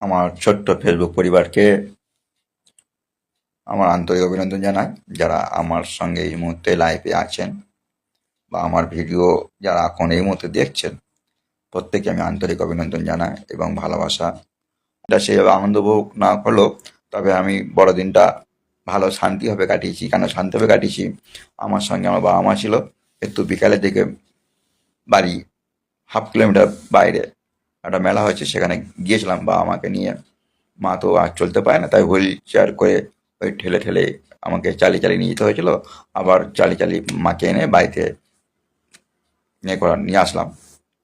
আমার ছোট্ট ফেসবুক পরিবারকে আমার আন্তরিক অভিনন্দন জানাই, যারা আমার সঙ্গে এই মুহূর্তে লাইভে আছেন বা আমার ভিডিও যারা এখন এই মুহূর্তে দেখছেন, প্রত্যেকে আমি আন্তরিক অভিনন্দন জানাই এবং ভালোবাসা। এটা সেভাবে আনন্দ উপভোগ না করলেও তবে আমি বড়দিনটা ভালো শান্তিভাবে কাটিয়েছি। কেন শান্তিভাবে কাটিয়েছি? আমার সঙ্গে আমার বাবা মা ছিল। একটু বিকালের দিকে বাড়ি 1/2 কিলোমিটার বাইরে একটা মেলা হয়েছে, সেখানে গিয়েছিলাম বাবা মাকে নিয়ে। মা তো আর চলতে পারে না, তাই হুইল চেয়ার করে ওই ঠেলে ঠেলে আমাকে চালিয়ে চালিয়ে নিয়ে যেতে হয়েছিল। আবার চালিয়ে চালিয়ে মাকে এনে বাড়িতে নিয়ে আসলাম।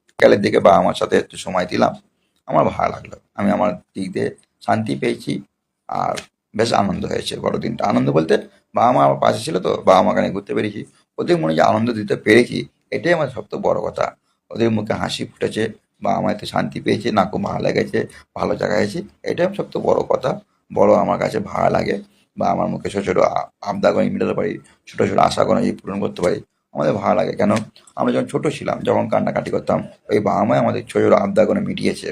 বিকালের দিকে বাবা আমার সাথে একটু সময় দিলাম, আমার ভালো লাগলো। আমি আমার দিক দিয়ে শান্তি পেয়েছি আর বেশ আনন্দ হয়েছে বড়দিনটা। আনন্দ বলতে বাবা মা আমার পাশে ছিল, তো বাবা মাকে নিয়ে ঘুরতে পেরেছি, ওদের মনে যে আনন্দ দিতে পেরেছি, এটাই আমার সবথেকে বড় কথা। ওদের মুখে হাসি ফুটেছে, বাবা মা এতে শান্তি পেয়েছে, না খুব ভালো লেগেছে, ভালো জায়গায় আছি, এটাই সবথেকে বড় কথা। বড় আমার কাছে ভালো লাগে বা আমার মুখে ছোটো ছোটো আবদারগুলো মেটাতে পারি, ছোটো ছোটো আশাগুলো যদি পূরণ করতে পারি, আমাদের ভালো লাগে। কেন, আমরা যখন ছোটো ছিলাম, যখন কান্নাকাটি করতাম, ওই বাবা মাই আমাদের ছোটো ছোটো আবদারগুলো মিটিয়েছে,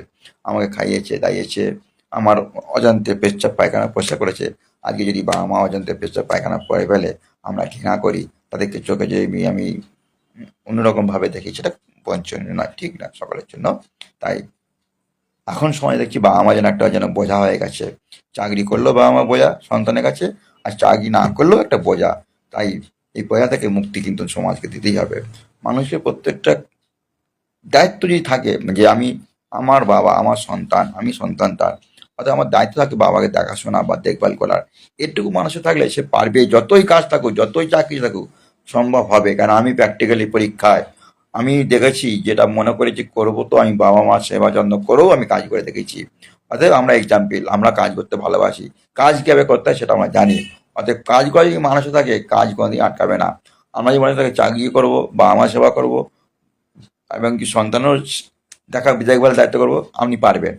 আমাকে খাইয়েছে দাইয়েছে, আমার অজান্তে পেচ্ছাপ পায়খানা পরিষ্কার করেছে। আজকে যদি বাবা মা অজান্তে পেচ্ছাপ পায়খানা করে ফেলে, আমরা ঘৃণা করি, তাদেরকে চোখে যে আমি অন্যরকমভাবে দেখি, সেটা বঞ্চনীয় নয়, ঠিক না সকলের জন্য। তাই এখন সময় দেখছি বাবা মা যেন একটা যেন বোঝা হয়ে গেছে। চাকরি করলেও বাবা মা বোঝা সন্তানের কাছে, আর চাকরি না করলেও একটা বোঝা। তাই এই বোঝা থেকে মুক্তি কিন্তু সমাজকে দিতেই হবে। মানুষের প্রত্যেকটা দায়িত্ব যদি থাকে, যে আমি আমার বাবা আমার সন্তান, আমি সন্তান তার, অর্থাৎ আমার দায়িত্ব থাকে বাবাকে দেখাশোনা বা দেখভাল করার। এটুকু মানুষের থাকলে সে পারবে, যতই কাজ থাকুক যতই চাকরি থাকুক সম্ভব হবে। কারণ আমি প্র্যাকটিক্যালি পরীক্ষায় আমি দেখেছি, যেটা মনে করেছি করবো, তো আমি বাবা মার সেবা যত্ন করেও আমি কাজ করে দেখেছি। অতএব আমরা এক্সাম্পল, আমরা কাজ করতে ভালোবাসি, কাজ কীভাবে করতে হয় সেটা আমরা জানি। অতএব কাজ করে যদি মানুষ থাকে, কাজ কোনোদিন আটকাবে না। আমরা যদি মানুষ থাকে চাকরি করবো, বাবা মা সেবা করবো এবং কি সন্তানও দেখভালের দায়িত্ব করবো, আপনি পারবেন।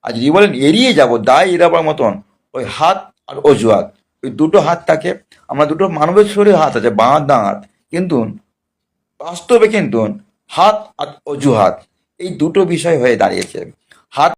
আর যদি বলেন এড়িয়ে যাব, দায় এড়াবার মতন, ওই হাত আর অজুহাত, ওই দুটো হাত থাকে। আমরা দুটো মানবের শরীরে হাত আছে, বাঁ হাত ডাঁ হাত, কিন্তু বাস্তবে কিন্তু হাত আর অজুহাত এই দুটো বিষয় হয়ে দাঁড়িয়েছে। হাত